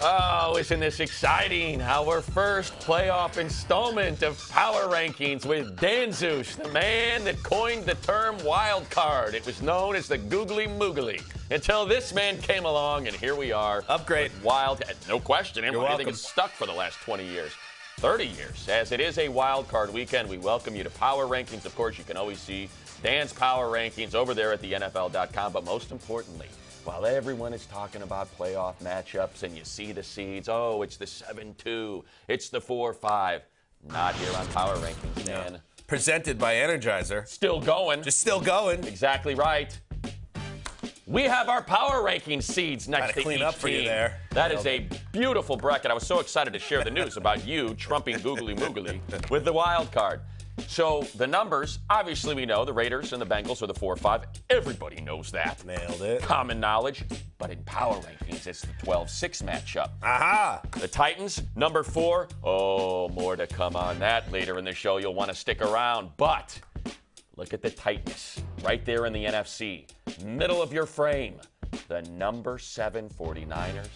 Oh, isn't this exciting? Our first playoff installment of Power Rankings with DanHanzus, the man that coined the term wild card. It was known as the googly moogly until this man came along, and here we are. Upgrade. Wild, no question. You're I welcome. think it's stuck for the last 20 years. 30 years. As it is a wild card weekend, we welcome you to Power Rankings. Of course, you can always see Dan's Power Rankings over there at the NFL.com, but most importantly, while everyone is talking about playoff matchups and you see the seeds, oh, it's the 7-2, it's the 4-5. Not here on Power Rankings, Dan. Presented by Energizer. Still going. Just still going. Exactly right. We have our Power Ranking seeds next Gotta to clean each up for you team. there. That is a beautiful bracket. I was so excited to share the news about you trumping googly moogly with the wild card. So the numbers, obviously we know the Raiders and the Bengals are the 4-5. Everybody knows that. Nailed it. Common knowledge. But in Power Rankings, it's the 12-6 matchup. Aha! The Titans, number 4. Oh, more to come on that later in the show. You'll want to stick around. But look at the tightness right there in the NFC. Middle of your frame. The number 7 49ers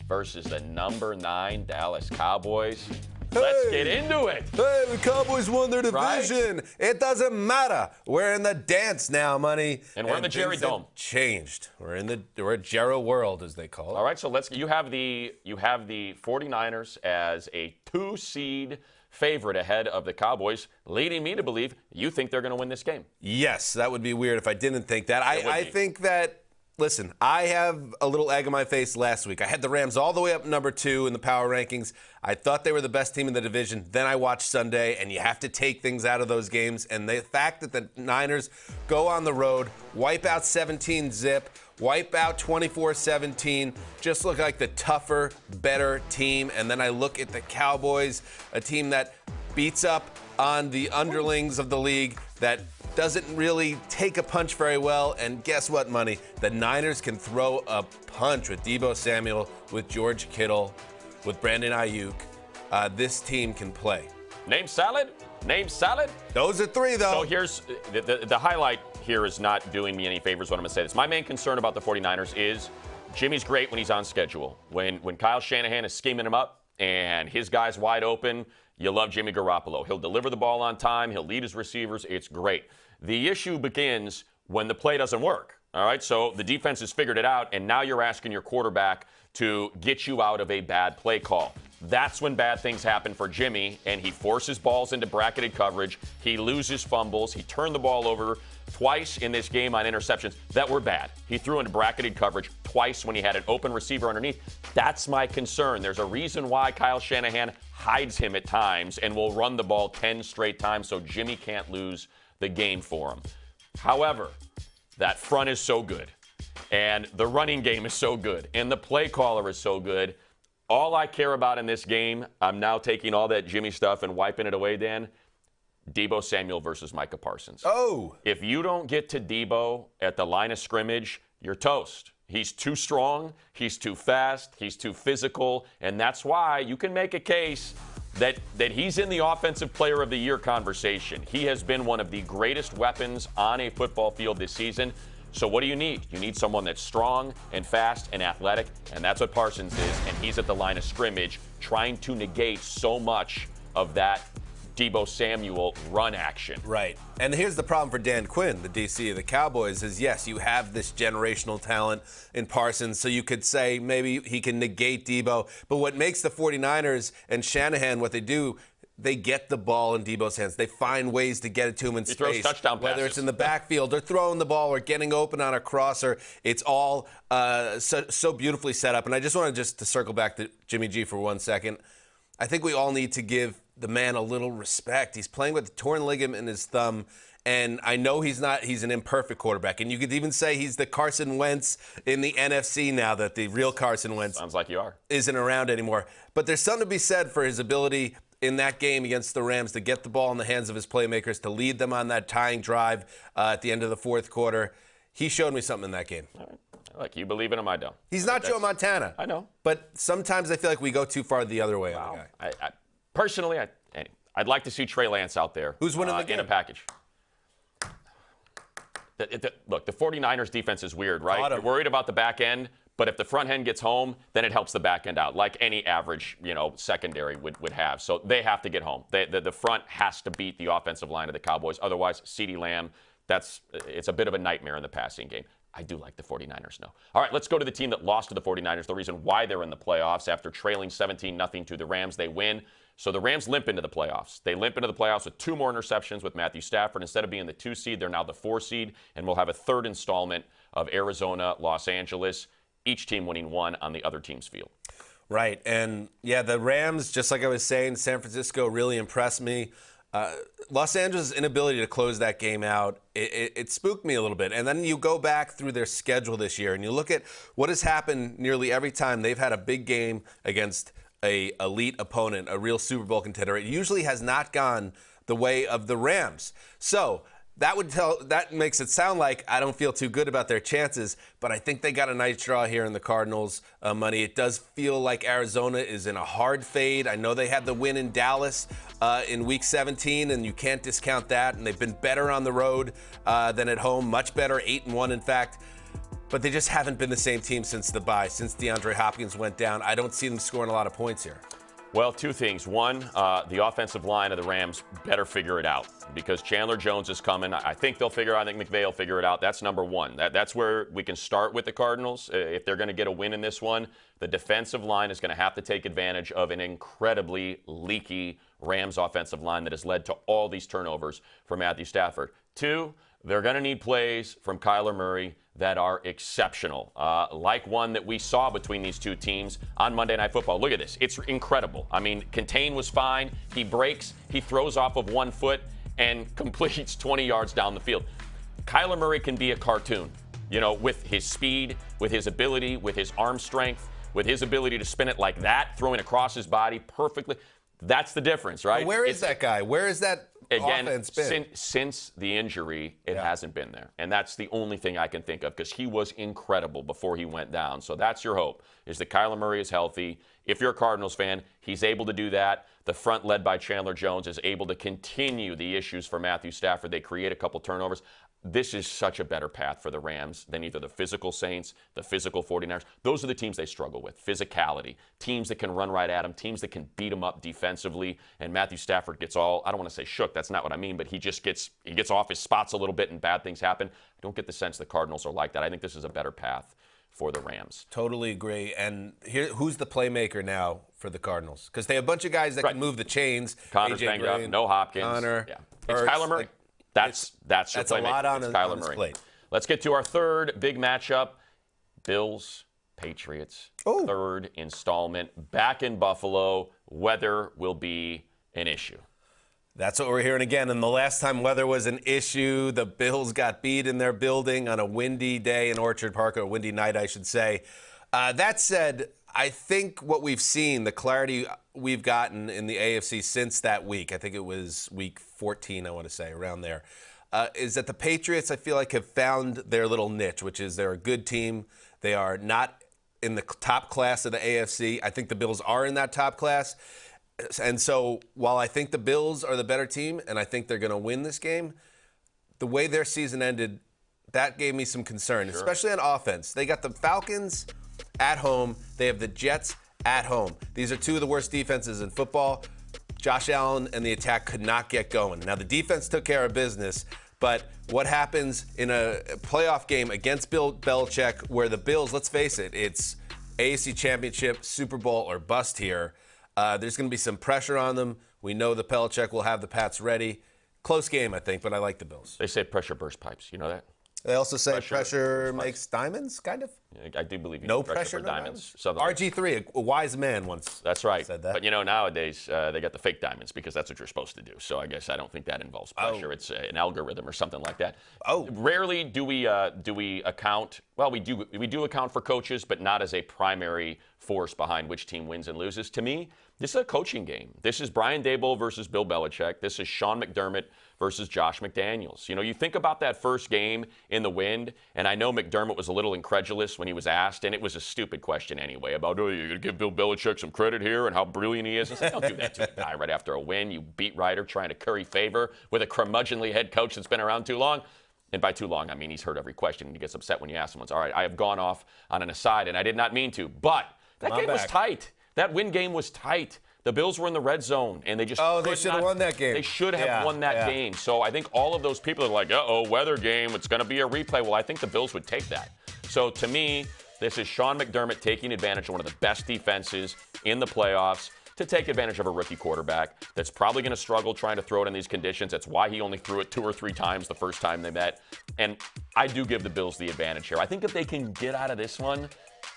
versus the number 9 Dallas Cowboys. Let's get into it. Hey, the Cowboys won their division. Right? It doesn't matter. We're in the dance now, money. And we're in the Jerry Dome. Changed. We're at Jerry World, as they call it. All right, so you have the 49ers as a 2-seed favorite ahead of the Cowboys, leading me to believe you think they're going to win this game. Yes, that would be weird if I didn't think that. I think that. Listen, I have a little egg on my face last week. I had the Rams all the way up number 2 in the power rankings. I thought they were the best team in the division. Then I watched Sunday, and you have to take things out of those games. And the fact that the Niners go on the road, wipe out 17-zip, wipe out 24-17, just look like the tougher, better team. And then I look at the Cowboys, a team that beats up on the underlings of the league, that doesn't really take a punch very well. And guess what, money? The Niners can throw a punch with Deebo Samuel, with George Kittle, with Brandon Ayuk. This team can play. Name salad? Name salad? Those are 3, though. So here's the highlight here is not doing me any favors when I'm going to say this. My main concern about the 49ers is Jimmy's great when he's on schedule. When Kyle Shanahan is scheming him up and his guy's wide open, you love Jimmy Garoppolo. He'll deliver the ball on time. He'll lead his receivers. It's great. The issue begins when the play doesn't work. All right, so the defense has figured it out, and now you're asking your quarterback to get you out of a bad play call. That's when bad things happen for Jimmy, and he forces balls into bracketed coverage. He loses fumbles. He turned the ball over twice in this game on interceptions that were bad. He threw into bracketed coverage twice when he had an open receiver underneath. That's my concern. There's a reason why Kyle Shanahan hides him at times and will run the ball 10 straight times so Jimmy can't lose the game for him. However, that front is so good, and the running game is so good, and the play caller is so good. All I care about in this game, I'm now taking all that Jimmy stuff and wiping it away, Dan. Deebo Samuel versus Micah Parsons. Oh. If you don't get to Deebo at the line of scrimmage, you're toast. He's too strong, he's too fast, he's too physical, and that's why you can make a case that he's in the Offensive Player of the Year conversation. He has been one of the greatest weapons on a football field this season. So what do you need? You need someone that's strong and fast and athletic, and that's what Parsons is, and he's at the line of scrimmage trying to negate so much of that Deebo Samuel run action. Right. And here's the problem for Dan Quinn, the DC of the Cowboys, is yes, you have this generational talent in Parsons, so you could say maybe he can negate Deebo. But what makes the 49ers and Shanahan what they do, they get the ball in Deebo's hands. They find ways to get it to him in space. He throws touchdown passes. Whether it's in the backfield or throwing the ball or getting open on a crosser, it's all so beautifully set up. And I just want to circle back to Jimmy G for 1 second. I think we all need to give the man a little respect. He's playing with a torn ligament in his thumb, and I know he's an imperfect quarterback. And you could even say he's the Carson Wentz in the NFC now that the real Carson Wentz sounds like you are. Isn't around anymore. But there's something to be said for his ability in that game against the Rams to get the ball in the hands of his playmakers, to lead them on that tying drive at the end of the fourth quarter. He showed me something in that game. All right. Look, you believe in him, I don't. He's not Joe Montana. I know. But sometimes I feel like we go too far the other way on the guy. Personally, I'd like to see Trey Lance out there. Who's winning the game? In a package. Look, the 49ers defense is weird, right? You're worried about the back end, But if the front end gets home, then it helps the back end out, like any average, secondary would have. So they have to get home. The front has to beat the offensive line of the Cowboys. Otherwise, CeeDee Lamb, it's a bit of a nightmare in the passing game. I do like the 49ers, no. All right, let's go to the team that lost to the 49ers, the reason why they're in the playoffs. After trailing 17-0 to the Rams, they win. So the Rams limp into the playoffs. They limp into the playoffs with 2 more interceptions with Matthew Stafford. Instead of being the 2 seed, they're now the 4 seed, and we'll have a third installment of Arizona, Los Angeles, each team winning 1 on the other team's field. Right, and yeah, the Rams, just like I was saying, San Francisco really impressed me. Los Angeles' inability to close that game out, it spooked me a little bit. And then you go back through their schedule this year, and you look at what has happened nearly every time they've had a big game against a elite opponent, a real Super Bowl contender. It usually has not gone the way of the Rams. So that makes it sound like I don't feel too good about their chances, but I think they got a nice draw here in the Cardinals money. It does feel like Arizona is in a hard fade. I know they had the win in Dallas in Week 17, and you can't discount that. And they've been better on the road than at home, much better, 8-1 in fact. But they just haven't been the same team since the bye, since DeAndre Hopkins went down. I don't see them scoring a lot of points here. Well, 2 things. One, the offensive line of the Rams better figure it out because Chandler Jones is coming. I think they'll figure it out. I think McVay will figure it out. That's number one. That's where we can start with the Cardinals. If they're going to get a win in this one, the defensive line is going to have to take advantage of an incredibly leaky Rams offensive line that has led to all these turnovers for Matthew Stafford. 2, they're going to need plays from Kyler Murray that are exceptional, like one that we saw between these 2 teams on Monday Night Football. Look at this. It's incredible. I mean, Contain was fine. He breaks. He throws off of 1 foot and completes 20 yards down the field. Kyler Murray can be a cartoon, with his speed, with his ability, with his arm strength, with his ability to spin it like that, throwing across his body perfectly. That's the difference, right? Well, where is that guy? Where is that offense been? Since the injury, it hasn't been there. And that's the only thing I can think of because he was incredible before he went down. So that's your hope, is that Kyler Murray is healthy. If you're a Cardinals fan, he's able to do that. The front led by Chandler Jones is able to continue the issues for Matthew Stafford. They create a couple turnovers. This is such a better path for the Rams than either the physical Saints, the physical 49ers. Those are the teams they struggle with. Physicality. Teams that can run right at them. Teams that can beat them up defensively. And Matthew Stafford gets all, I don't want to say shook. That's not what I mean. But he gets off his spots a little bit and bad things happen. I don't get the sense the Cardinals are like that. I think this is a better path for the Rams. Totally agree. And here, who's the playmaker now for the Cardinals? Because they have a bunch of guys that can move the chains. Connor's banged up. No Hopkins. Connor. Yeah. It's Kyler Murray. That's your a lot on Kyler his Murray. plate. Let's get to our third big matchup. Bills-Patriots. Third installment. Back in Buffalo. Weather will be an issue. That's what we're hearing again. And the last time weather was an issue, the Bills got beat in their building on a windy day in Orchard Park, or a windy night, I should say. That said, I think what we've seen, the clarity we've gotten in the AFC since that week, I think it was week 14, I want to say, around there, is that the Patriots, I feel like, have found their little niche, which is they're a good team. They are not in the top class of the AFC. I think the Bills are in that top class. And so while I think the Bills are the better team and I think they're going to win this game, the way their season ended, that gave me some concern, especially on offense. They got the Falcons at home. They have the Jets at home. These are 2 of the worst defenses in football. Josh Allen and the attack could not get going. Now, the defense took care of business, but what happens in a playoff game against Bill Belichick where the Bills, let's face it, it's AFC Championship, Super Bowl, or bust here. There's going to be some pressure on them. We know the Belichick will have the Pats ready. Close game, I think, but I like the Bills. They say pressure bursts pipes. You know that? They also say pressure makes diamonds, kind of. I do believe you. No pressure, for diamonds. RG3, a wise man once. That's right. Said that. But nowadays they got the fake diamonds because that's what you're supposed to do. So I guess I don't think that involves pressure. It's an algorithm or something like that. Rarely do we account. Well, we do account for coaches, but not as a primary force behind which team wins and loses. To me, this is a coaching game. This is Brian Daboll versus Bill Belichick. This is Sean McDermott versus Josh McDaniels. You think about that first game in the wind, and I know McDermott was a little incredulous when he was asked, and it was a stupid question anyway about, you're going to give Bill Belichick some credit here and how brilliant he is. I said, don't do that to a guy right after a win, you beat writer trying to curry favor with a curmudgeonly head coach that's been around too long. and by too long, I mean he's heard every question and he gets upset when you ask him once. All right, I have gone off on an aside, and I did not mean to, but that game was tight. That win game was tight. The Bills were in the red zone, and they just they should have won that game. They should have won that game. So I think all of those people are like, uh-oh, weather game, it's going to be a replay. Well, I think the Bills would take that. So to me, this is Sean McDermott taking advantage of one of the best defenses in the playoffs to take advantage of a rookie quarterback that's probably going to struggle trying to throw it in these conditions. That's why he only threw it 2 or 3 times the first time they met. And I do give the Bills the advantage here. I think if they can get out of this one,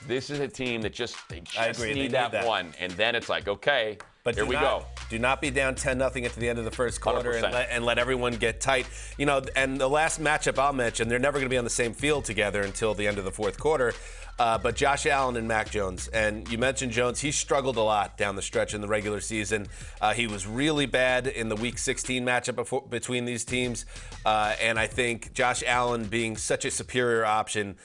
this is a team that they just need that one. And then it's like, okay, but here we go. Do not be down 10-0 at the end of the first quarter and let everyone get tight. You know, and the last matchup I'll mention, they're never going to be on the same field together until the end of the fourth quarter. But Josh Allen and Mac Jones. And you mentioned Jones. He struggled a lot down the stretch in the regular season. He was really bad in the Week 16 matchup between these teams. And I think Josh Allen being such a superior option,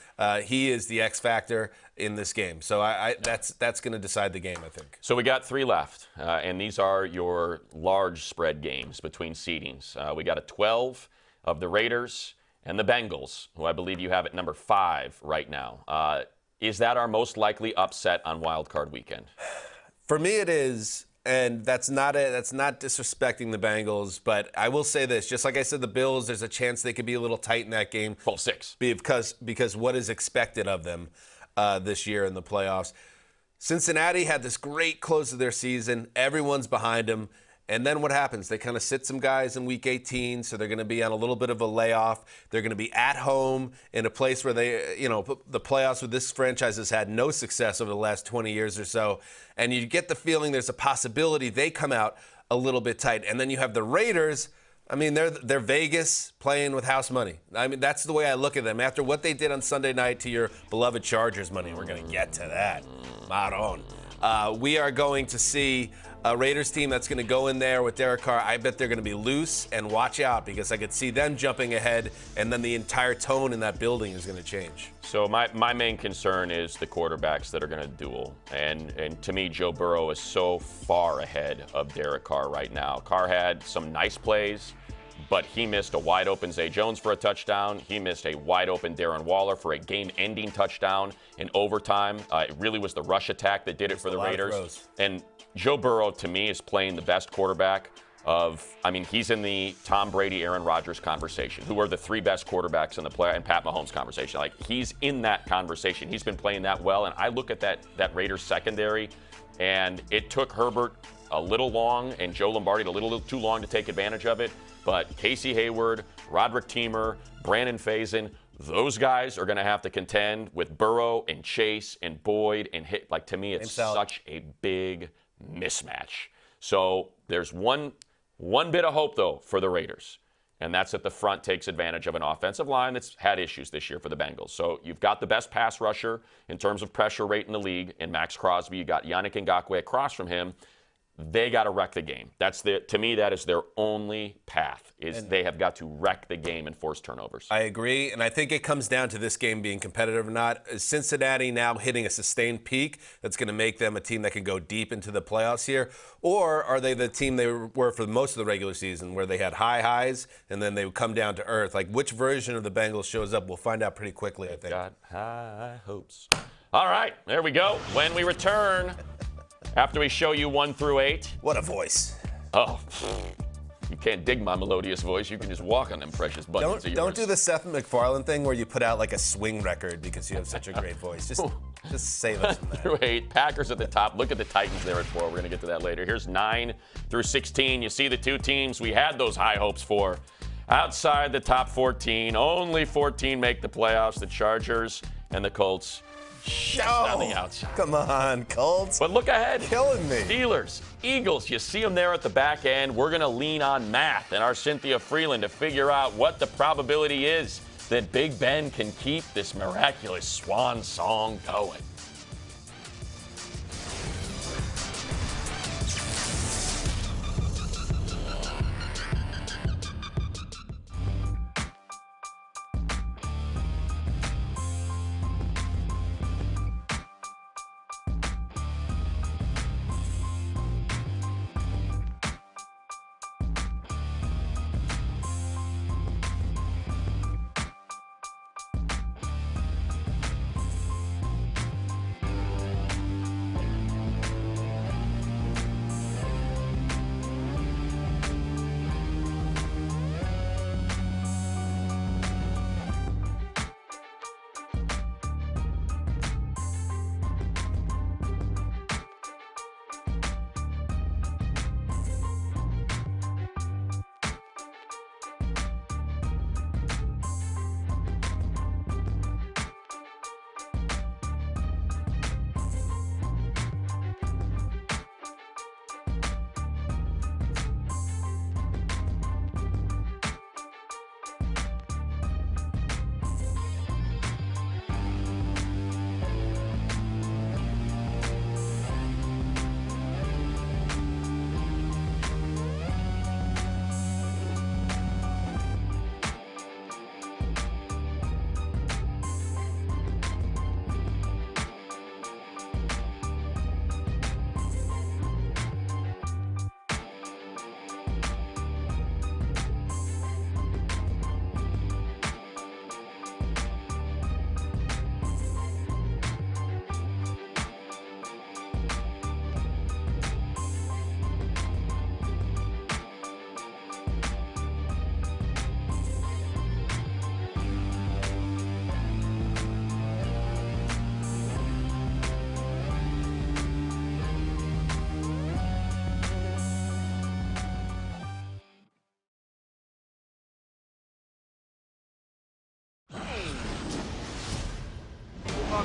he is the X factor in this game. So that's going to decide the game, I think. So we got 3 left. And these are your large spread games between seedings. We got a 12 of the Raiders and the Bengals, who I believe you have at number 5 right now. Is that our most likely upset on Wild Card Weekend? For me, it is, and that's not disrespecting the Bengals. But I will say this: just like I said, the Bills, there's a chance they could be a little tight in that game. 12-6. Because what is expected of them this year in the playoffs. Cincinnati had this great close of their season. Everyone's behind them. And then what happens? They kind of sit some guys in Week 18, so they're going to be on a little bit of a layoff. They're going to be at home in a place where they, the playoffs with this franchise has had no success over the last 20 years or so. And you get the feeling there's a possibility they come out a little bit tight. And then you have the Raiders. I mean, they're Vegas playing with house money. I mean, that's the way I look at them. After what they did on Sunday night to your beloved Chargers money, we're going to get to that. Maron. We are going to see a Raiders team that's going to go in there with Derek Carr. I bet they're going to be loose, and watch out because I could see them jumping ahead, and then the entire tone in that building is going to change. So my main concern is the quarterbacks that are going to duel. And to me, Joe Burrow is so far ahead of Derek Carr right now. Carr had some nice plays, but he missed a wide-open Zay Jones for a touchdown. He missed a wide-open Darren Waller for a game-ending touchdown in overtime. It really was the rush attack that did it for the Raiders. And Joe Burrow, to me, is playing the best quarterback he's in the Tom Brady, Aaron Rodgers conversation, who are the 3 best quarterbacks in the play, and Pat Mahomes conversation. Like, he's in that conversation. He's been playing that well, and I look at that Raiders secondary, and it took Herbert a little long and Joe Lombardi a little too long to take advantage of it. But Casey Hayward, Roderick Teamer, Brandon Faison, those guys are going to have to contend with Burrow and Chase and Boyd and hit. Like, to me, it's such a big mismatch. So there's one bit of hope, though, for the Raiders, and that's that the front takes advantage of an offensive line that's had issues this year for the Bengals. So you've got the best pass rusher in terms of pressure rate in the league in Max Crosby. You got Yannick Ngakoue across from him. They got to wreck the game. To me, that is their only path, they have got to wreck the game and force turnovers. I agree, and I think it comes down to this game being competitive or not. Is Cincinnati now hitting a sustained peak that's going to make them a team that can go deep into the playoffs here? Or are they the team they were for most of the regular season, where they had high highs and then they would come down to earth? Like, which version of the Bengals shows up? We'll find out pretty quickly, I think. Got high hopes. All right, there we go. When we return, after we show you 1 through 8. What a voice. Oh, you can't dig my melodious voice. You can just walk on them precious buttons of yours. Don't do the Seth MacFarlane thing where you put out like a swing record because you have such a great voice. Just save us from that. Through 8. Packers at the top. Look at the Titans there at 4. We're going to get to that later. Here's 9 through 16. You see the 2 teams we had those high hopes for. Outside the top 14, only 14 make the playoffs. The Chargers and the Colts. Just on the outside. Come on, Colts. But look ahead. Killing me. Steelers, Eagles, you see them there at the back end. We're going to lean on math and our Cynthia Freeland to figure out what the probability is that Big Ben can keep this miraculous swan song going.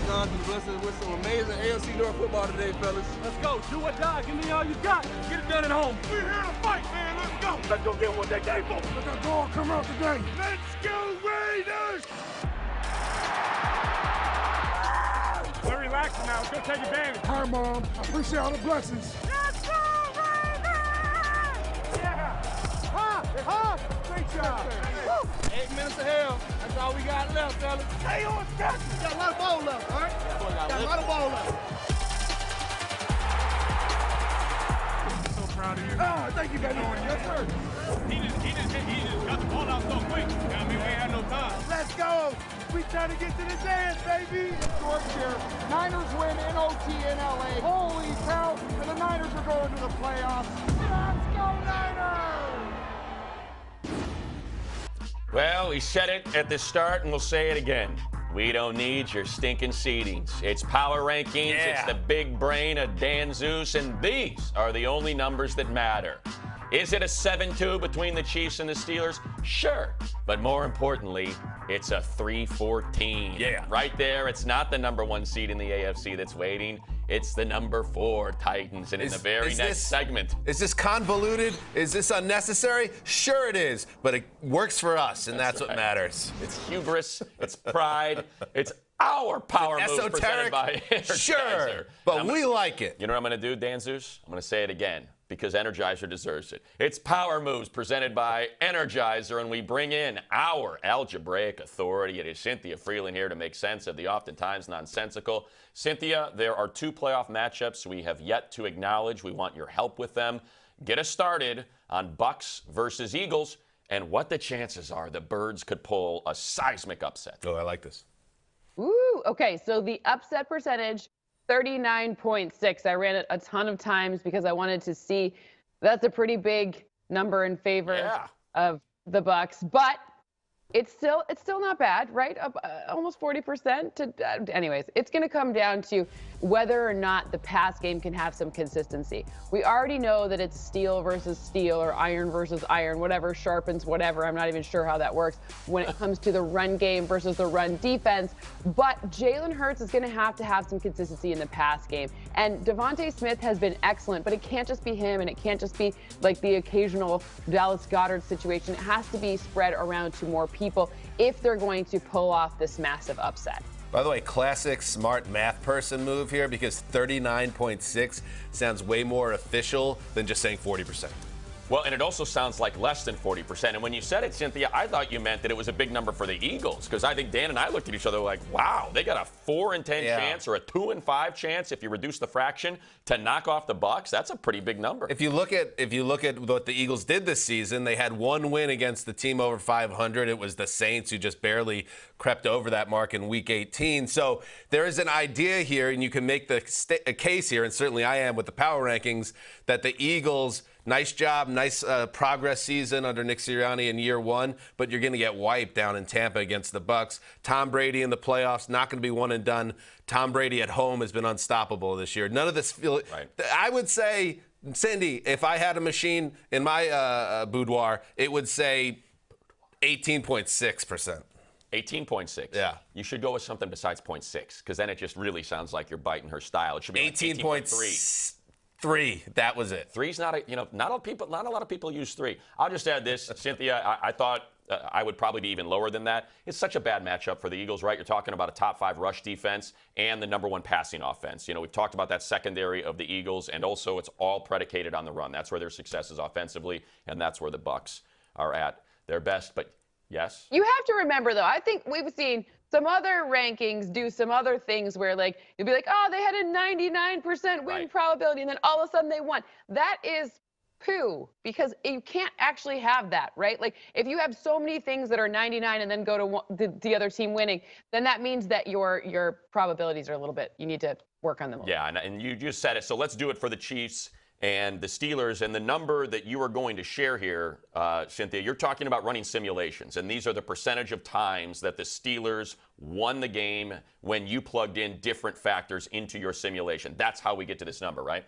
God to bless us with some amazing AFC North football today, fellas. Let's go. Do or die. Give me all you got. Get it done at home. We're here to fight, man. Let's go. Let's go get what they came for. Let that ball come out today. Let's go, Raiders! We're relaxing now. Let's go take advantage. Hi, Mom. I appreciate all the blessings. Let's go, Raiders! Yeah. Ha! Great job. Woo. 8 minutes of hell. That's all we got left, fellas. Stay on schedule. Got a lot of ball left, all right? Got a lot of ball left. I'm so proud of you. Ah, thank you, baby. Yes, sir. He just got the ball out so quick. I mean, we ain't had no time. Let's go. We trying to get to the dance, baby. George here. Niners win in OT in LA. Holy cow. And the Niners are going to the playoffs. Let's go, Niners! Well, we said it at the start, and we'll say it again. We don't need your stinking seedings. It's power rankings. Yeah. It's the big brain of DanHanzus, and these are the only numbers that matter. Is it a 7-2 between the Chiefs and the Steelers? Sure. But more importantly, it's a 3-14. Yeah. Right there, it's not the number 1 seed in the AFC that's waiting. It's the number 4 Titans. And in the very next segment. Is this convoluted? Is this unnecessary? Sure it is. But it works for us, and that's what matters. It's hubris. It's pride. It's our power moves presented by Energizer. Sure, but we like it. You know what I'm going to do, DanHanzus? I'm going to say it again because Energizer deserves it. It's power moves presented by Energizer, and we bring in our algebraic authority. It is Cynthia Freeland here to make sense of the oftentimes nonsensical. Cynthia, there are 2 playoff matchups we have yet to acknowledge. We want your help with them. Get us started on Bucks versus Eagles and what the chances are the Birds could pull a seismic upset. Oh, I like this. Ooh, okay, so the upset percentage, 39.6. I ran it a ton of times because I wanted to see. That's a pretty big number in favor of the Bucks, but it's still not bad, right? Up almost 40%. Anyways, it's going to come down to whether or not the pass game can have some consistency. We already know that it's steel versus steel or iron versus iron, whatever sharpens whatever. I'm not even sure how that works when it comes to the run game versus the run defense. But Jalen Hurts is going to have some consistency in the pass game. And Devontae Smith has been excellent, but it can't just be him, and it can't just be like the occasional Dallas Goedert situation. It has to be spread around to more people if they're going to pull off this massive upset. By the way, classic smart math person move here because 39.6 sounds way more official than just saying 40%. Well, and it also sounds like less than 40%. And when you said it, Cynthia, I thought you meant that it was a big number for the Eagles, because I think Dan and I looked at each other like, wow, they got a 4 in 10 chance or a 2 in 5 chance if you reduce the fraction to knock off the Bucks. That's a pretty big number. If you look at what the Eagles did this season, they had 1 win against the team over 500. It was the Saints, who just barely crept over that mark in Week 18. So there is an idea here, and you can make a case here, and certainly I am with the power rankings, that the Eagles, nice job, nice progress season under Nick Sirianni in year 1, but you're going to get wiped down in Tampa against the Bucks. Tom Brady in the playoffs, not going to be one and done. Tom Brady at home has been unstoppable this year. None of this I would say, Cindy, if I had a machine in my boudoir, it would say 18.6%. 18.6. Yeah. You should go with something besides 0.6, because then it just really sounds like you're biting her style. It should be 18.3. 3. That was it. 3's not not a lot of people use 3. I'll just add this, Cynthia. I thought I would probably be even lower than that. It's such a bad matchup for the Eagles, right? You're talking about a top 5 rush defense and the number 1 passing offense. You know, we've talked about that secondary of the Eagles, and also it's all predicated on the run. That's where their success is offensively, and that's where the Bucks are at their best. But yes, you have to remember, though, I think we've seen some other rankings do some other things where, like, you'll be like, oh, they had a 99% win probability, and then all of a sudden they won. That is poo, because you can't actually have that, right? Like, if you have so many things that are 99 and then go to the other team winning, then that means that your probabilities are a little bit, you need to work on them a little. Yeah, and you just said it. So let's do it for the Chiefs and the Steelers. And the number that you are going to share here, Cynthia, you're talking about running simulations. And these are the percentage of times that the Steelers won the game when you plugged in different factors into your simulation. That's how we get to this number, right?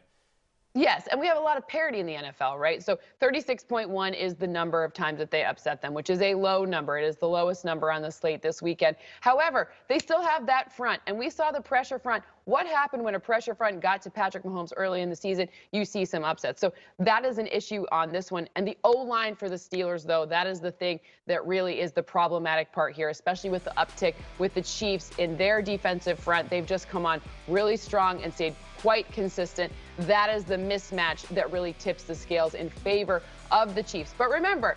Yes, and we have a lot of parity in the NFL, right? So 36.1 is the number of times that they upset them, which is a low number. It is the lowest number on the slate this weekend. However, they still have that front, and we saw the pressure front. What happened when a pressure front got to Patrick Mahomes early in the season? You see some upsets. So that is an issue on this one. And the O-line for the Steelers, though, that is the thing that really is the problematic part here, especially with the uptick with the Chiefs in their defensive front. They've just come on really strong and stayed quite consistent. That is the mismatch that really tips the scales in favor of the Chiefs. But remember,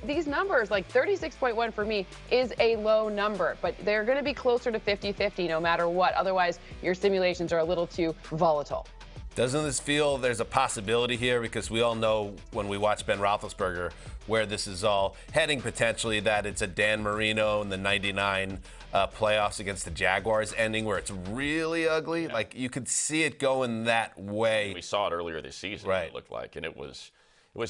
these numbers, like 36.1 for me, is a low number, but they're going to be closer to 50-50 no matter what. Otherwise, your simulations are a little too volatile. Doesn't this feel there's a possibility here? Because we all know when we watch Ben Roethlisberger where this is all heading potentially, that it's a Dan Marino in the 99 playoffs against the Jaguars ending where it's really ugly. Yeah. Like, you could see it going that way. We saw it earlier this season, right. It looked like, and it was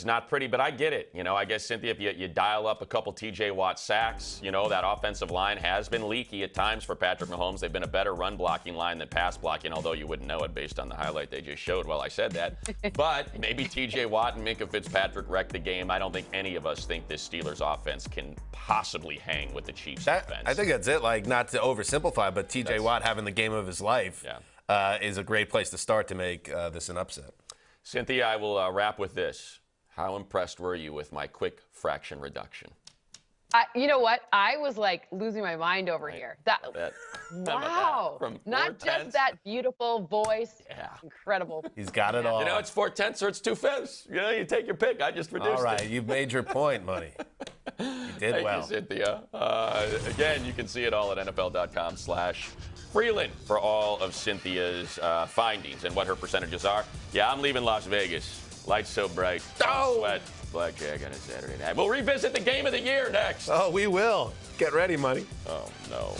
not pretty, but I get it. I guess, Cynthia, if you dial up a couple T.J. Watt sacks, that offensive line has been leaky at times for Patrick Mahomes. They've been a better run-blocking line than pass-blocking, although you wouldn't know it based on the highlight they just showed while I said that. But maybe T.J. Watt and Minkah Fitzpatrick wrecked the game. I don't think any of us think this Steelers offense can possibly hang with the Chiefs offense. I think that's it. Like, not to oversimplify, but T.J. Watt having the game of his life is a great place to start to make this an upset. Cynthia, I will wrap with this. How impressed were you with my quick fraction reduction? You know what? I was like losing my mind over here. Wow. From not just that beautiful voice. Yeah. Incredible. He's got it all. It's 4/10 or it's 2/5. You take your pick. I just reduced it. All right. You've made your point, Money. You did well. Thank you, Cynthia. Again, you can see it all at NFL.com/Freeland for all of Cynthia's findings and what her percentages are. Yeah, I'm leaving Las Vegas. Lights so bright. Sweat. Blackjack on a Saturday night. We'll revisit the game of the year next. Oh, we will. Get ready, Money. Oh, no.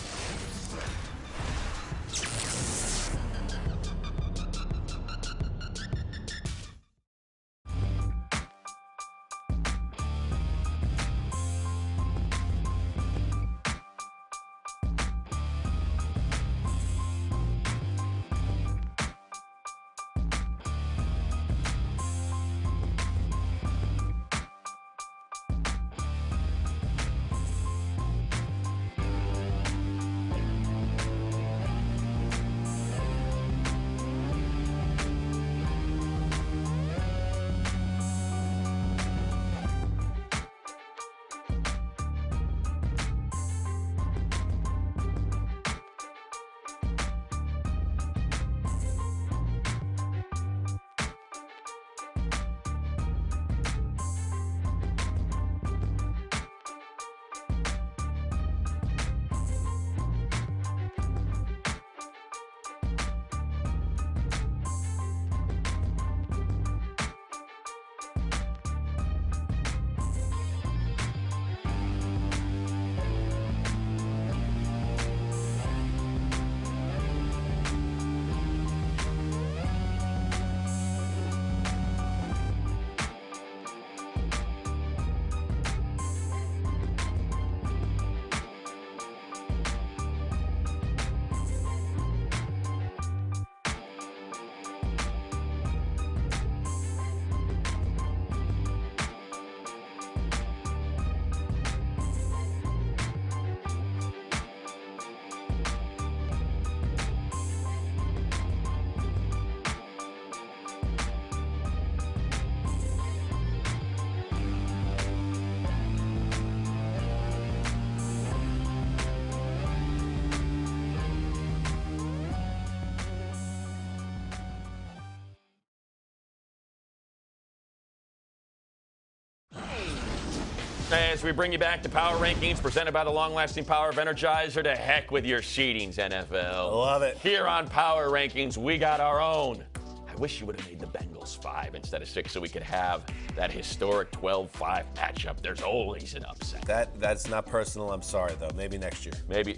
As we bring you back to Power Rankings, presented by the long-lasting power of Energizer. To heck with your seedings, NFL. Love it. Here on Power Rankings, we got our own. I wish you would have made the Bengals 5 instead of 6 so we could have that historic 12-5 matchup. There's always an upset. That's not personal. I'm sorry, though. Maybe next year. Maybe.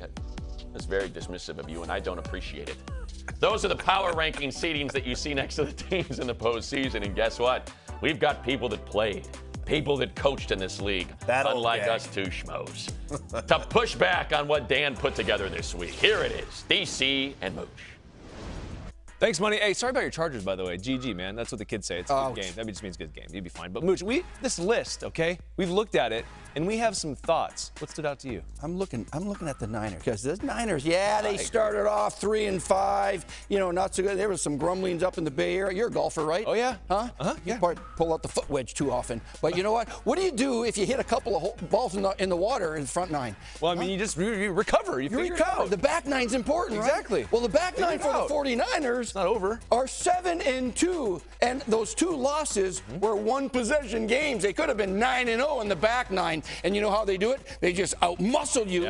That's very dismissive of you, and I don't appreciate it. Those are the Power Rankings seedings that you see next to the teams in the postseason. And guess what? We've got people that played. People that coached in this league, unlike us two schmoes. To push back on what Dan put together this week, here it is, DC and Mooch. Thanks, Money. Hey, sorry about your Chargers, by the way. GG, man. That's what the kids say. It's a good game. That just means good game. You'll be fine. But, Mooch, this list, okay, we've looked at it, and we have some thoughts. What stood out to you? I'm looking at the Niners, because the Niners, they started off 3-5, not so good. There was some grumblings up in the Bay Area. You're a golfer, right? Oh, yeah. Huh? You probably pull out the foot wedge too often. But you know what? What do you do if you hit a couple of balls in the water in the front nine? Well, I mean, you just you recover. You recover. The back nine's important, right? Exactly. Well, the back nine for the 49ers it's not over. Are 7-2, and those 2 losses were one-possession games. They could have been 9-0 in the back nine, and you know how they do it? They just out-muscle you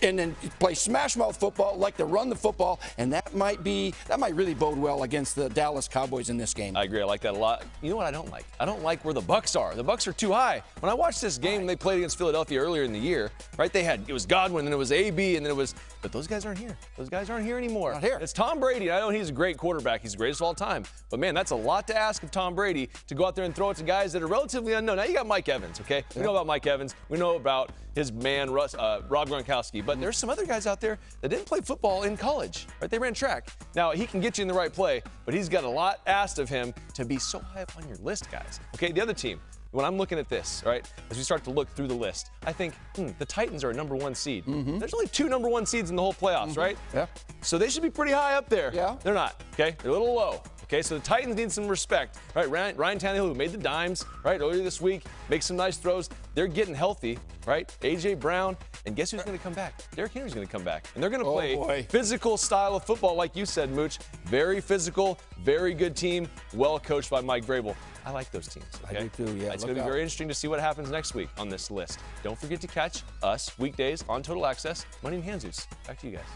and then play smash-mouth football, like to run the football, and that might really bode well against the Dallas Cowboys in this game. I agree. I like that a lot. You know what I don't like? I don't like where the Bucs are. The Bucs are too high. When I watched this game, they played against Philadelphia earlier in the year, right? It was Godwin, and it was AB, and then it was, but those guys aren't here. Those guys aren't here anymore. Not here. It's Tom Brady. I know he's a great quarterback. He's the greatest of all time. But, man, that's a lot to ask of Tom Brady to go out there and throw it to guys that are relatively unknown. Now, you got Mike Evans, okay? We know about Mike Evans. We know about his man, Rob Gronkowski. But there's some other guys out there that didn't play football in college, right? They ran track. Now, he can get you in the right play, but he's got a lot asked of him to be so high up on your list, guys. Okay, the other team. When I'm looking at this, right, as we start to look through the list, I think, the Titans are a number 1 seed. There's only 2 number 1 seeds in the whole playoffs, right? Yeah. So they should be pretty high up there. Yeah. They're not, okay? They're a little low. Okay, so the Titans need some respect, right? Ryan Tannehill, who made the dimes, right, earlier this week, makes some nice throws. They're getting healthy, right? A.J. Brown, and guess who's going to come back? Derrick Henry's going to come back. And they're going to play physical style of football, like you said, Mooch. Very physical, very good team, well coached by Mike Vrabel. I like those teams. Okay? I do too, yeah. It's going to be very interesting to see what happens next week on this list. Don't forget to catch us weekdays on Total Access. My name is DanHanzus. Back to you guys.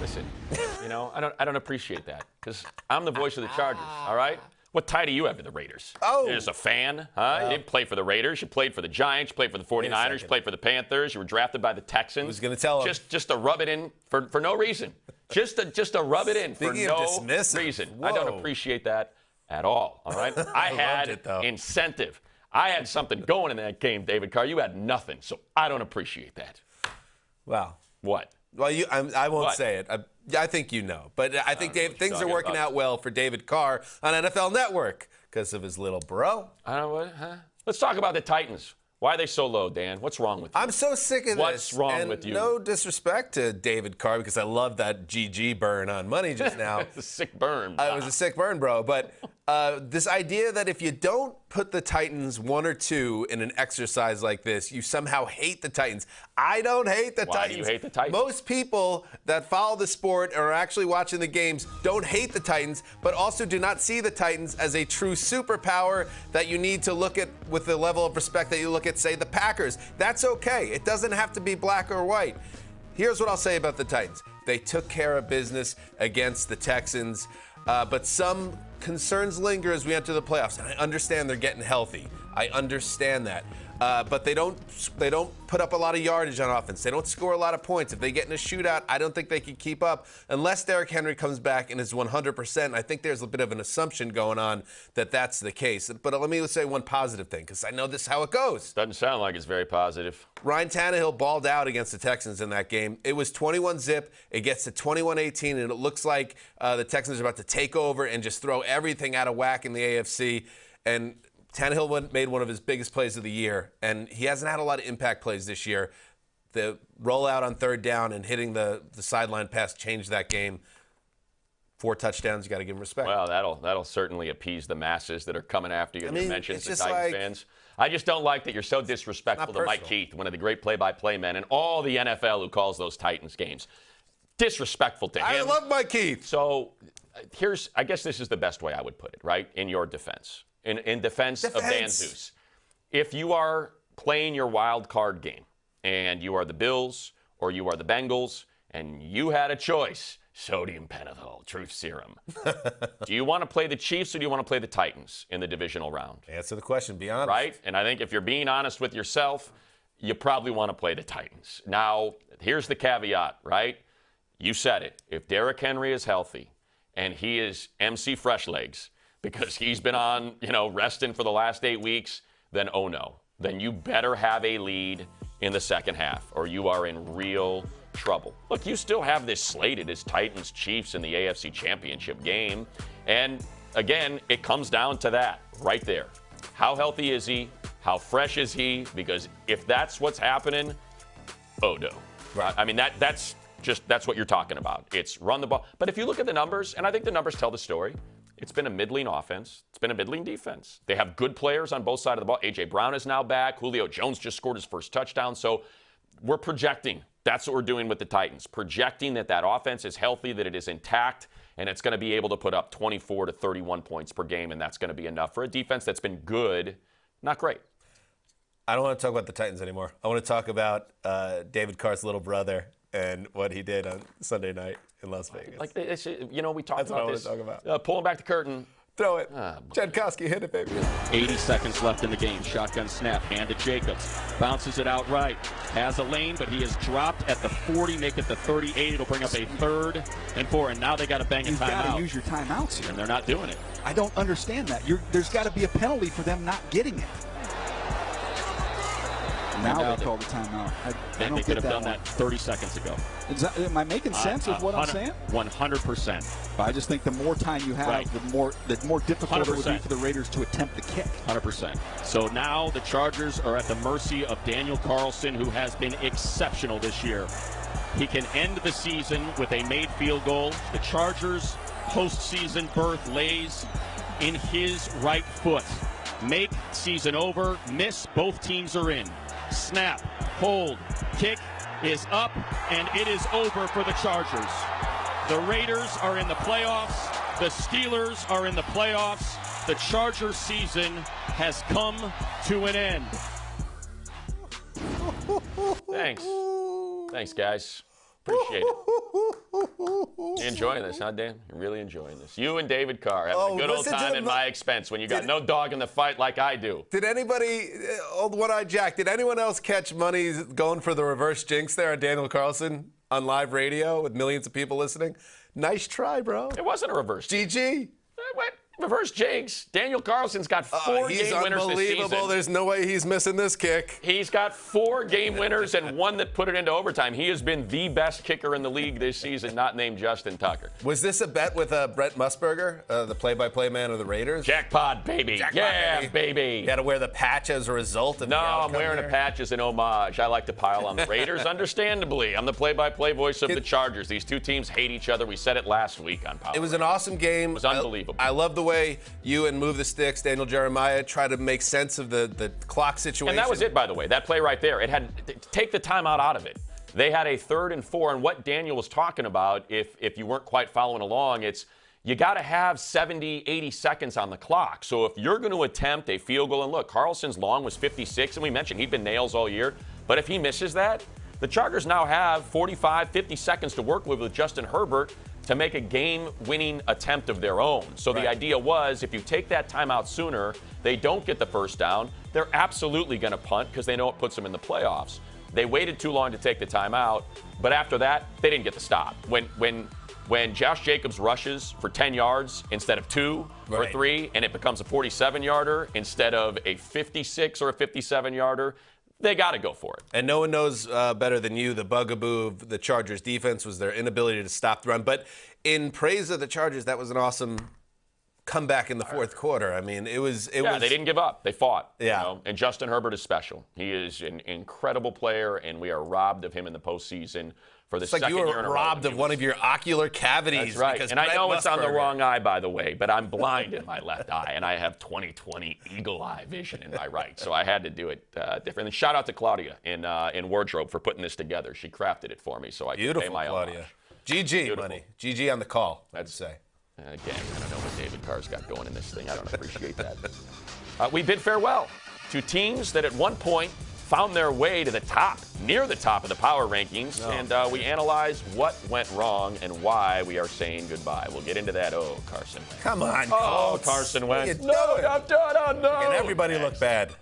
Listen, I don't appreciate that because I'm the voice of the Chargers, all right? What tie do you have to the Raiders? Oh. You're just a fan, huh? You didn't play for the Raiders. You played for the Giants. You played for the 49ers. You played for the Panthers. You were drafted by the Texans. Who's going to tell him? Just to rub it in for no reason. Just to rub it in for no reason. Whoa. I don't appreciate that at all right? I had incentive. I had something going in that game, David Carr. You had nothing, so I don't appreciate that. Wow. What? Well, I won't say it. I think you know. But I think things are working out well for David Carr on NFL Network because of his little bro. I don't know what, huh? Let's talk about the Titans. Why are they so low, Dan? What's wrong with you? I'm so sick of this. What's wrong with you? No disrespect to David Carr because I love that GG burn on money just now. It's a sick burn. It was a sick burn, bro. But this idea that if you don't put the Titans 1 or 2 in an exercise like this, you somehow hate the Titans. I don't hate the Titans. Why do you hate the Titans? Most people that follow the sport or are actually watching the games don't hate the Titans, but also do not see the Titans as a true superpower that you need to look at with the level of respect that you look at, say, the Packers. That's okay. It doesn't have to be black or white. Here's what I'll say about the Titans. They took care of business against the Texans, but some concerns linger as we enter the playoffs. And I understand they're getting healthy. I understand that. But they don't put up a lot of yardage on offense. They don't score a lot of points. If they get in a shootout, I don't think they can keep up unless Derrick Henry comes back and is 100%. I think there's a bit of an assumption going on that that's the case. But let me say one positive thing because I know this is how it goes. Doesn't sound like it's very positive. Ryan Tannehill balled out against the Texans in that game. It was 21-zip. It gets to 21-18, and it looks like the Texans are about to take over and just throw everything out of whack in the AFC. And Tannehill made one of his biggest plays of the year, and he hasn't had a lot of impact plays this year. The rollout on 3rd down and hitting the sideline pass changed that game. 4 touchdowns, you got to give him respect. Well, that'll certainly appease the masses that are coming after you. You mentioned the Titans like, fans. I just don't like that you're so disrespectful to Mike Keith, one of the great play-by-play men, and all the NFL who calls those Titans games. Disrespectful to him. I love Mike Keith. So I guess this is the best way I would put it, right? In your defense. In defense of DanHanzus. If you are playing your wild card game and you are the Bills or you are the Bengals and you had a choice, sodium pentothal, truth serum. Do you want to play the Chiefs or do you want to play the Titans in the divisional round? Answer the question. Be honest. Right? And I think if you're being honest with yourself, you probably want to play the Titans. Now, here's the caveat, right? You said it. If Derrick Henry is healthy and he is MC Fresh Legs, because he's been on, resting for the last 8 weeks, then oh no. Then you better have a lead in the second half, or you are in real trouble. Look, you still have this slated as Titans-Chiefs in the AFC Championship game. And again, it comes down to that right there. How healthy is he? How fresh is he? Because if that's what's happening, oh no. Right. I mean, that's what you're talking about. It's run the ball. But if you look at the numbers, and I think the numbers tell the story, it's been a middling offense. It's been a middling defense. They have good players on both sides of the ball. A.J. Brown is now back. Julio Jones just scored his first touchdown. So we're projecting. That's what we're doing with the Titans. Projecting that offense is healthy, that it is intact, and it's going to be able to put up 24 to 31 points per game, and that's going to be enough for a defense that's been good, not great. I don't want to talk about the Titans anymore. I want to talk about David Carr's little brother and what he did on Sunday night in Las Vegas. Like, we talked about this. That's what I want to talk about. Pulling back the curtain. Throw it. Jankowski, hit it, baby. 80 seconds left in the game. Shotgun snap. Hand to Jacobs. Bounces it out right. Has a lane, but he is dropped at the 40. Make it the 38. It'll bring up a 3rd and 4. And now they got to bang a timeout. You've got to use your timeouts here. And they're not doing it. I don't understand that. There's got to be a penalty for them not getting it. Now they call the timeout. I don't they could get have done that 30 seconds ago. Am I making sense of what I'm saying? 100%. I just think the more time you have, right, the more difficult 100%. It would be for the Raiders to attempt the kick. 100%. So now the Chargers are at the mercy of Daniel Carlson, who has been exceptional this year. He can end the season with a made field goal. The Chargers' postseason berth lays in his right foot. Make season over. Miss, both teams are in. Snap, hold, kick is up, and it is over for the Chargers. The Raiders are in the playoffs. The Steelers are in the playoffs. The Chargers season has come to an end. Thanks, guys. Appreciate it. You enjoying this, huh, Dan? You're really enjoying this. You and David Carr having a good old time at my expense when you got no dog in the fight like I do. Did anybody, old one-eyed Jack, did anyone else catch money going for the reverse jinx there on Daniel Carlson on live radio with millions of people listening? Nice try, bro. It wasn't a reverse jinx. GG. What? Reverse jinx. Daniel Carlson's got 4 game winners this season. Unbelievable. There's no way he's missing this kick. He's got 4 game winners and 1 that put it into overtime. He has been the best kicker in the league this season, not named Justin Tucker. Was this a bet with Brett Musburger, the play-by-play man of the Raiders? Jackpot, baby. Jackpot, baby. You got to wear the patch as a result of the outcome. No, I'm wearing a patch as an homage. I like to pile on the Raiders, understandably. I'm the play-by-play voice of the Chargers. These two teams hate each other. We said it last week on Power. It was an awesome game. It was unbelievable. I love the way you and Move the Sticks, Daniel Jeremiah, try to make sense of the clock situation. And that was it, by the way. That play right there, it had take the timeout out of it. They had a 3rd and 4, and what Daniel was talking about, if you weren't quite following along, it's you got to have 70, 80 seconds on the clock. So if you're going to attempt a field goal, and look, Carlson's long was 56, and we mentioned he'd been nails all year, but if he misses that, the Chargers now have 45, 50 seconds to work with Justin Herbert to make a game-winning attempt of their own. So the idea was, if you take that timeout sooner, they don't get the first down, they're absolutely going to punt because they know it puts them in the playoffs. They waited too long to take the timeout, but after that, they didn't get the stop. When Josh Jacobs rushes for 10 yards instead of 2 or 3, and it becomes a 47-yarder instead of a 56 or a 57-yarder, they got to go for it. And no one knows better than you the bugaboo of the Chargers defense was their inability to stop the run. But in praise of the Chargers, that was an awesome comeback in the fourth quarter. I mean, it was. They didn't give up. They fought. Yeah. You know? And Justin Herbert is special. He is an incredible player, and we are robbed of him in the postseason for the second year in a row. It's like you were robbed of one of your ocular cavities. That's right. Because and I know it's on the Musburger. wrong eye, by the way, but I'm blind in my left eye, and I have 20/20 eagle eye vision in my right. So I had to do it different. And shout out to Claudia in wardrobe for putting this together. She crafted it for me, so I can pay my Claudia. homage. GG, Beautiful. money. GG on the call, I'd That's- say. Again, I don't know what David Carr's got going in this thing. I don't appreciate that. We bid farewell to teams that at one point found their way to the top, near the top of the power rankings, and we analyzed what went wrong and why we are saying goodbye. We'll get into that. Oh, Carson Wentz. Come on, Oh, Colts. Carson Wentz. You No, know it. I'm done. Oh, no. And everybody look bad.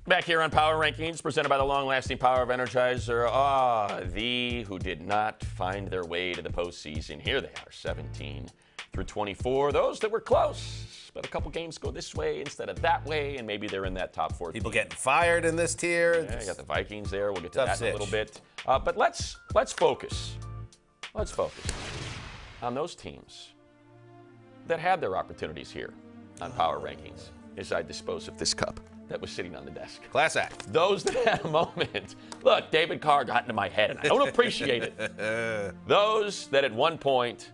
Back here on Power Rankings, presented by the long-lasting power of Energizer. The who did not find their way to the postseason. Here they are, 17 through 24. Those that were close, but a couple games go this way instead of that way, and maybe they're in that top 14. People getting fired in this tier. Yeah, you got the Vikings there. We'll get to that in a little bit. But let's focus. Let's focus on those teams that had their opportunities here on Power Rankings as I dispose of this cup that was sitting on the desk. Class act. Those that had a moment. Look, David Carr got into my head, and I don't appreciate it. Those that at one point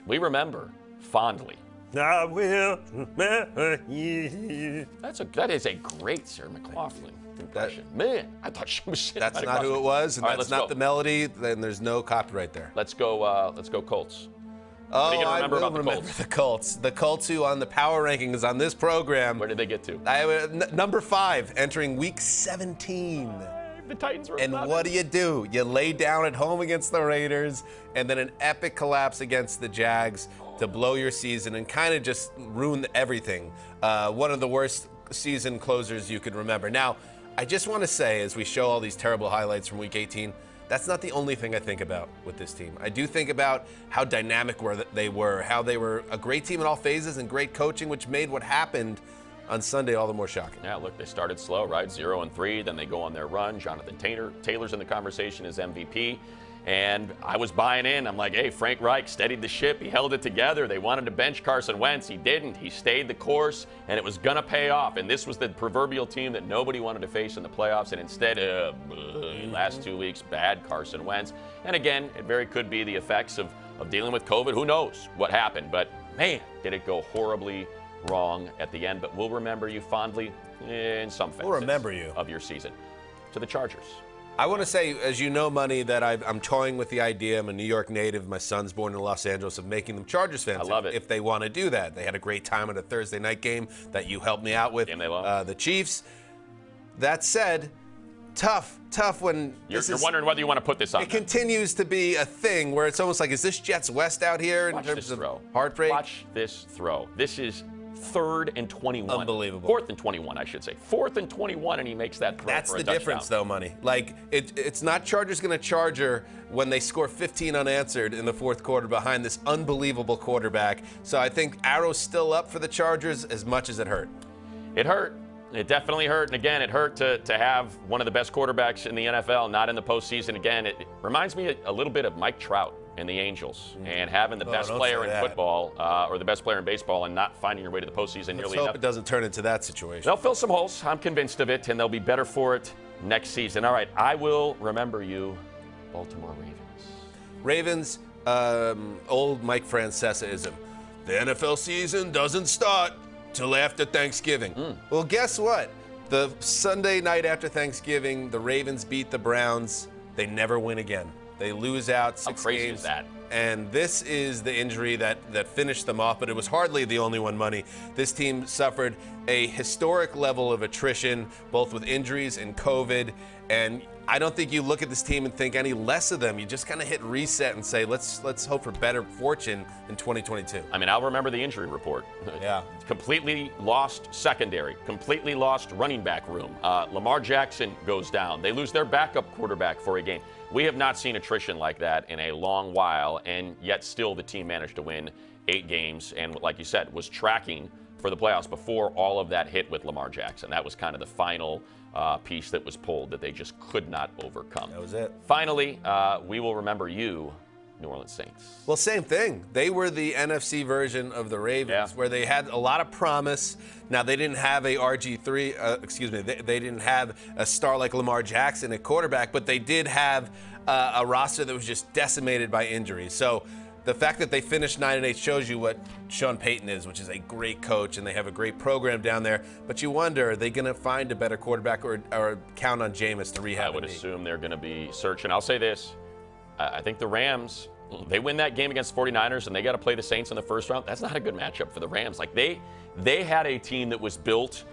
we remember fondly. I will remember you. That is a great Sarah McLachlan impression. Man, I thought she was sitting That's right not across who me. it was, and All right, that's let's not go. the melody, then there's no copyright there. Let's go Colts. Oh, What are you gonna remember I will about the remember Colts? the Colts. The Colts who on the power rankings on this program. Where did they get to? Number 5, entering week 17. The Titans were And what do? You lay down at home against the Raiders, and then an epic collapse against the Jags to blow your season and kind of just ruin everything. One of the worst season closers you could remember. Now, I just want to say, as we show all these terrible highlights from week 18, that's not the only thing I think about with this team. I do think about how dynamic they were, how they were a great team in all phases and great coaching, which made what happened on Sunday all the more shocking. Yeah, look, they started slow, right? 0-3, then they go on their run. Jonathan Taylor's in the conversation as MVP. And I was buying in. I'm like, hey, Frank Reich steadied the ship. He held it together. They wanted to bench Carson Wentz. He didn't. He stayed the course, and it was going to pay off. And this was the proverbial team that nobody wanted to face in the playoffs. And instead, last 2 weeks, bad Carson Wentz. And again, it very could be the effects of dealing with COVID. Who knows what happened? But, man, did it go horribly wrong at the end. But we'll remember you fondly in some facets We'll remember you. of your season. To the Chargers. I want to say, as you know, Money, that I'm toying with the idea. I'm a New York native. My son's born in Los Angeles, of making them Chargers fans. I love it. If they want to do that. They had a great time at a Thursday night game that you helped me out with. Game they lost. The Chiefs. That said, tough when You're wondering whether you want to put this on. It continues to be a thing where it's almost like, is this Jets West out here in terms of heartbreak? Watch this throw. This is 3rd and 21. Unbelievable. 4th and 21, I should say. 4th and 21, and he makes that throw. That's for a the difference, touchdown. though, Money. Like, it's not Chargers going to Charger when they score 15 unanswered in the 4th quarter behind this unbelievable quarterback. So I think arrow's still up for the Chargers as much as it hurt. It hurt. It definitely hurt. And again, it hurt to have one of the best quarterbacks in the NFL not in the postseason. Again, it reminds me a little bit of Mike Trout and the Angels, and having the best player in football or the best player in baseball and not finding your way to the postseason Let's hope it doesn't turn into that situation. They'll fill some holes. I'm convinced of it, and they'll be better for it next season. All right, I will remember you, Baltimore Ravens. Old Mike Francesa-ism. The NFL season doesn't start till after Thanksgiving. Well, guess what? The Sunday night after Thanksgiving, the Ravens beat the Browns. They never win again. They lose out 6 games. How crazy is that? And this is the injury that finished them off, but it was hardly the only one, Money. This team suffered a historic level of attrition, both with injuries and COVID. And I don't think you look at this team and think any less of them. You just kind of hit reset and say, let's hope for better fortune in 2022. I mean, I'll remember the injury report. Yeah. Completely lost secondary, completely lost running back room. Lamar Jackson goes down. They lose their backup quarterback for a game. We have not seen attrition like that in a long while, and yet still the team managed to win 8 games and, like you said, was tracking for the playoffs before all of that hit with Lamar Jackson. That was kind of the final piece that was pulled that they just could not overcome. That was it. Finally, we will remember you, New Orleans Saints. Well, same thing. They were the NFC version of the Ravens, where they had a lot of promise. Now, they didn't have a RG3, they didn't have a star like Lamar Jackson at quarterback, but they did have a roster that was just decimated by injuries. So the fact that they finished 9-8 shows you what Sean Payton is, which is a great coach, and they have a great program down there. But you wonder, are they going to find a better quarterback or count on Jameis to rehab? I would assume they're going to be searching. I'll say this. I think the Rams, they win that game against the 49ers, and they got to play the Saints in the first round. That's not a good matchup for the Rams. Like, they had a team that was built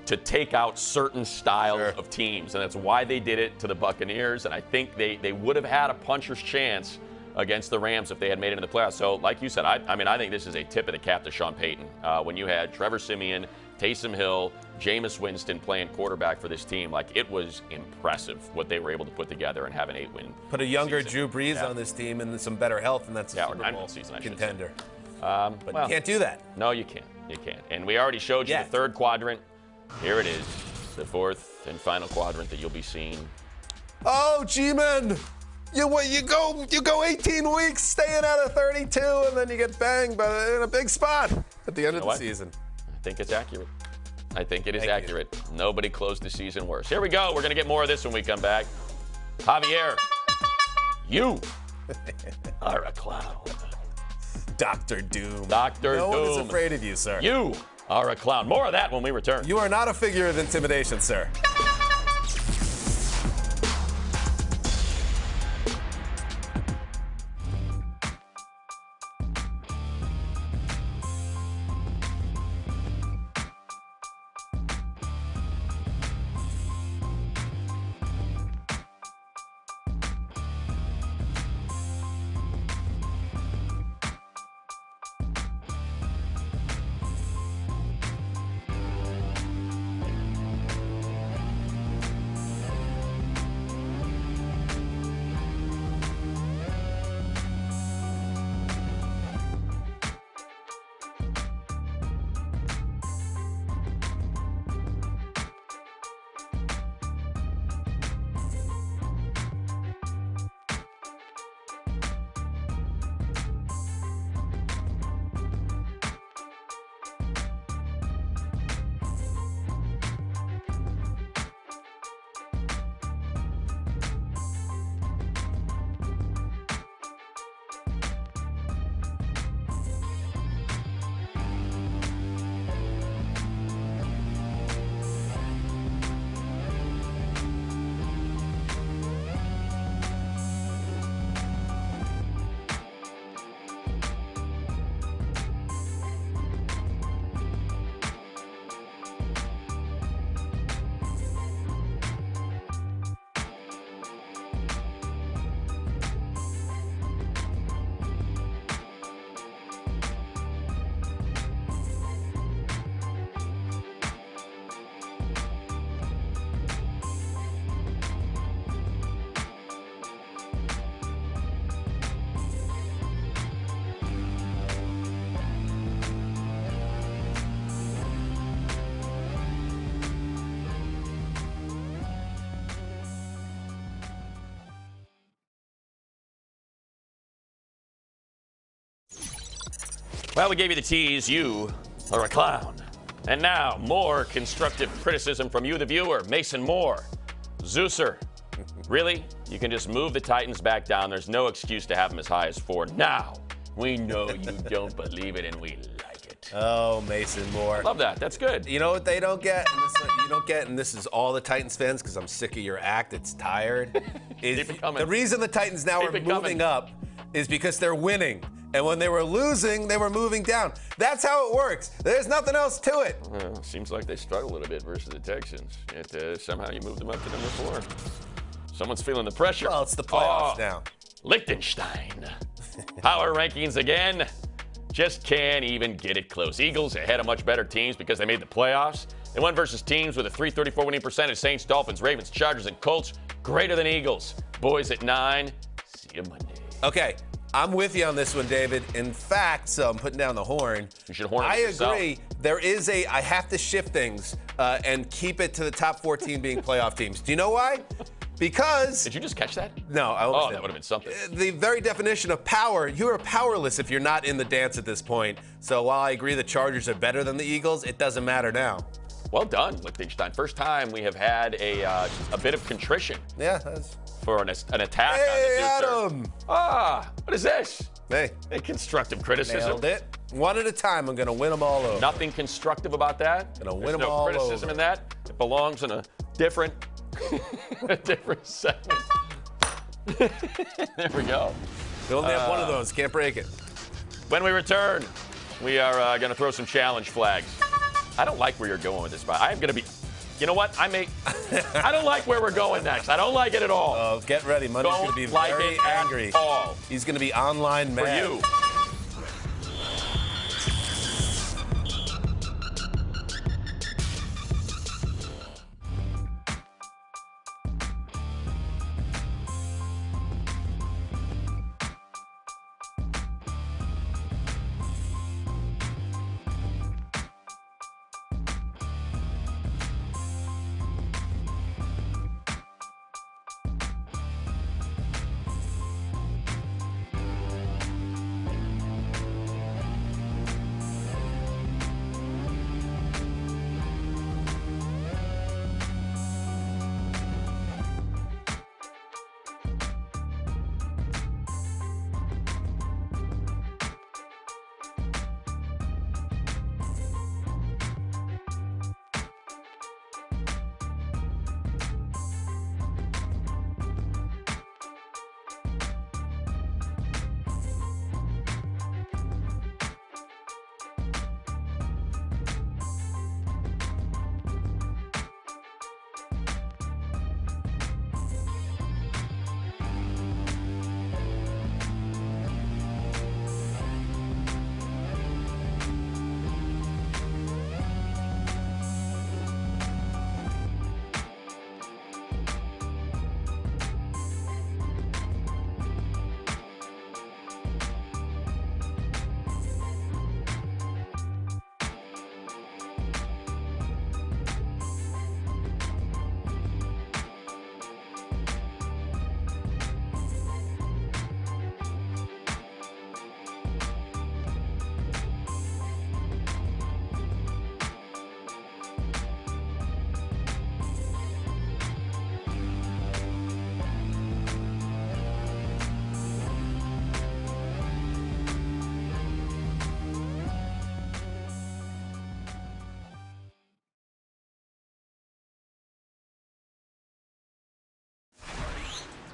to take out certain styles of teams, and that's why they did it to the Buccaneers. And I think they would have had a puncher's chance against the Rams if they had made it into the playoffs. So, like you said, I mean, I think this is a tip of the cap to Sean Payton. When you had Trevor Siemian, Taysom Hill, Jameis Winston playing quarterback for this team. Like, it was impressive what they were able to put together and have an 8-win. Put a younger season. Drew Brees on this team and some better health, and that's a Super Bowl contender. But you can't do that. No, you can't. You can't. And we already showed you the third quadrant. Here it is, the fourth and final quadrant that you'll be seeing. Oh, G-Men. You go 18 weeks staying out of 32, and then you get banged in a big spot at the end of the season. I think it's accurate. I think it is accurate. Nobody closed the season worse. Here we go. We're going to get more of this when we come back. Javier, you are a clown. Dr. Doom. Dr. Doom. No one is afraid of you, sir. You are a clown. More of that when we return. You are not a figure of intimidation, sir. Well, we gave you the tease. You are a clown. And now, more constructive criticism from you, the viewer. Mason Moore. Zeuser. Really? You can just move the Titans back down. There's no excuse to have them as high as 4. Now, we know you don't believe it, and we like it. Oh, Mason Moore. Love that. That's good. You know what they don't get? And this is what you don't get, and this is all the Titans fans, because I'm sick of your act. It's tired. Is the reason the Titans now are moving up is because they're winning. And when they were losing, they were moving down. That's how it works. There's nothing else to it. Well, seems like they struggled a little bit versus the Texans. Yet somehow you moved them up to number 4. Someone's feeling the pressure. Well, it's the playoffs now. Liechtenstein. Power rankings again. Just can't even get it close. Eagles ahead of much better teams because they made the playoffs. They won versus teams with a .334 winning percentage. Saints, Dolphins, Ravens, Chargers, and Colts. Greater than Eagles. Boys at 9. See you Monday. Okay. I'm with you on this one, David. In fact, so I'm putting down the horn. You should horn it I yourself. agree. There is I have to shift things and keep it to the top 14 being playoff teams. Do you know why? Because. Did you just catch that? No, I almost did. That would have been something. The very definition of power, you are powerless if you're not in the dance at this point. So while I agree the Chargers are better than the Eagles, it doesn't matter now. Well done, Liechtenstein. First time we have had a bit of contrition. Yeah, that's. For an attack on the Adam. What is this? Hey. Constructive criticism. Nailed it. One at a time, I'm going to win them all over. Nothing constructive about that. Going to win them all over. No criticism in that. It belongs in a different, segment. There we go. We only have one of those. Can't break it. When we return, we are going to throw some challenge flags. I don't like where you're going with this, but I am going to be. You know what? I don't like where we're going next. I don't like it at all. Oh, get ready. Monday's going to be very angry. He's going to be online mad. For you.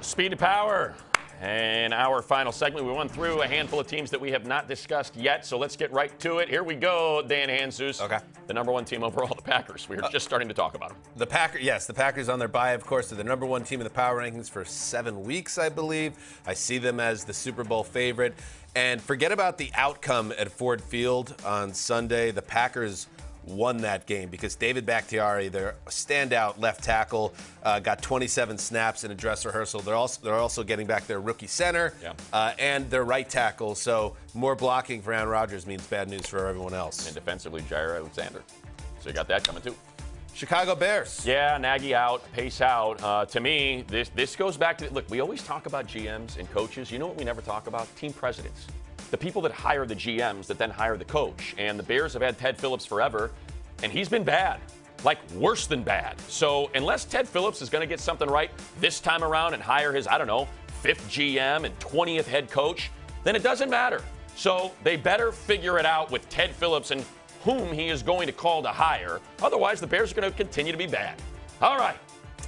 Speed to power. And our final segment, we went through a handful of teams that we have not discussed yet, so let's get right to it. Here we go, DanHanzus. Okay. The number one team overall, the Packers. We were just starting to talk about them. The Packers on their bye, of course, are the number one team in the power rankings for 7 weeks, I believe. I see them as the Super Bowl favorite. And forget about the outcome at Ford Field on Sunday. The Packers won that game because David Bakhtiari, their standout left tackle, got 27 snaps in a dress rehearsal. They're also getting back their rookie center and their right tackle. So more blocking for Aaron Rodgers means bad news for everyone else. And defensively, Jair Alexander. So you got that coming too. Chicago Bears. Yeah, Nagy out, Pace out. To me, this goes back to, look, we always talk about GMs and coaches. You know what we never talk about? Team presidents. The people that hire the GMs that then hire the coach. And the Bears have had Ted Phillips forever, and he's been bad, like worse than bad. So unless Ted Phillips is going to get something right this time around and hire his, 5th GM and 20th head coach, then it doesn't matter. So they better figure it out with Ted Phillips and whom he is going to call to hire. Otherwise, the Bears are going to continue to be bad. All right.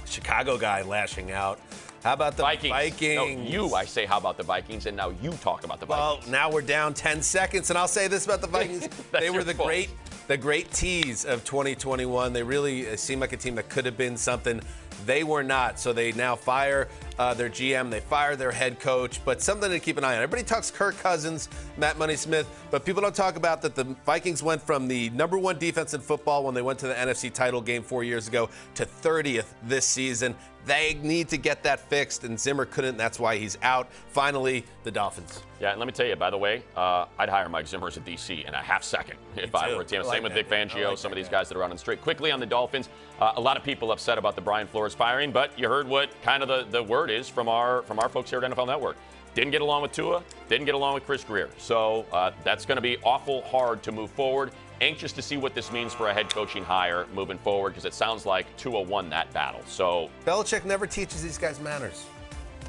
Chicago guy lashing out. How about the Vikings? No, I say how about the Vikings, and now you talk about the Vikings. Well, now we're down 10 seconds, and I'll say this about the Vikings. They were the great tease of 2021. They really seemed like a team that could have been something. They were not, so they now fire their GM. They fire their head coach, but something to keep an eye on. Everybody talks Kirk Cousins, Matt Money Smith, but people don't talk about that the Vikings went from the number one defense in football when they went to the NFC title game 4 years ago to 30th this season. They need to get that fixed, and Zimmer couldn't. That's why he's out. Finally, the Dolphins. Yeah, and let me tell you, by the way, I'd hire Mike Zimmer as a DC in a half second if I were a team. Same with Vic Fangio, some of these guys that are out on the street. Quickly on the Dolphins, a lot of people upset about the Brian Flores firing, but you heard what kind of the word is from our folks here at NFL Network. Didn't get along with Tua, didn't get along with Chris Greer. So that's going to be awful hard to move forward. Anxious to see what this means for a head coaching hire moving forward because it sounds like Tua won that battle. So Belichick never teaches these guys manners.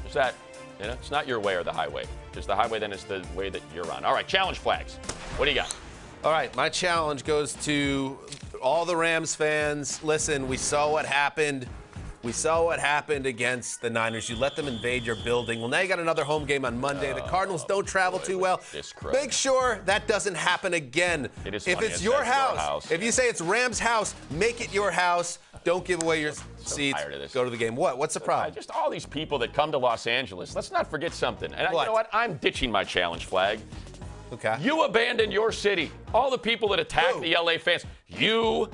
There's that. It's not your way or the highway. Because the highway then is the way that you're on. All right, challenge flags. What do you got? All right, my challenge goes to all the Rams fans. Listen, we saw what happened. We saw what happened against the Niners. You let them invade your building. Well, now you got another home game on Monday. The Cardinals don't travel too well. Make sure that doesn't happen again. If it's your house, if you say it's Rams' house, make it your house. Don't give away your seats. Go to the game. What's the problem? Just all these people that come to Los Angeles. Let's not forget something. And you know what? I'm ditching my challenge flag. Okay. You abandoned your city. All the people that attack the LA fans. You,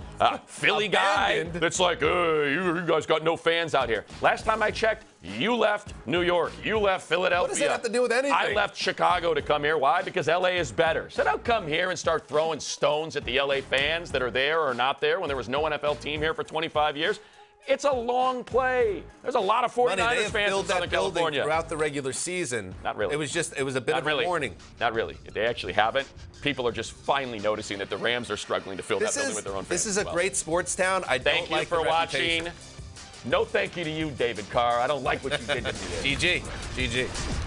Philly guy that's like, you guys got no fans out here. Last time I checked, you left New York. You left Philadelphia. What does that have to do with anything? I left Chicago to come here. Why? Because LA is better. So don't come here and start throwing stones at the LA fans that are there or not there when there was no NFL team here for 25 years. It's a long play. There's a lot of 49ers fans in Southern California. Throughout the regular season. Not really. It was a bit of a warning. Not really. They actually haven't. People are just finally noticing that the Rams are struggling to fill that building with their own fans. This is a great sports town. Thank you for watching. No thank you to you, David Carr. I don't like what you did to me there. GG.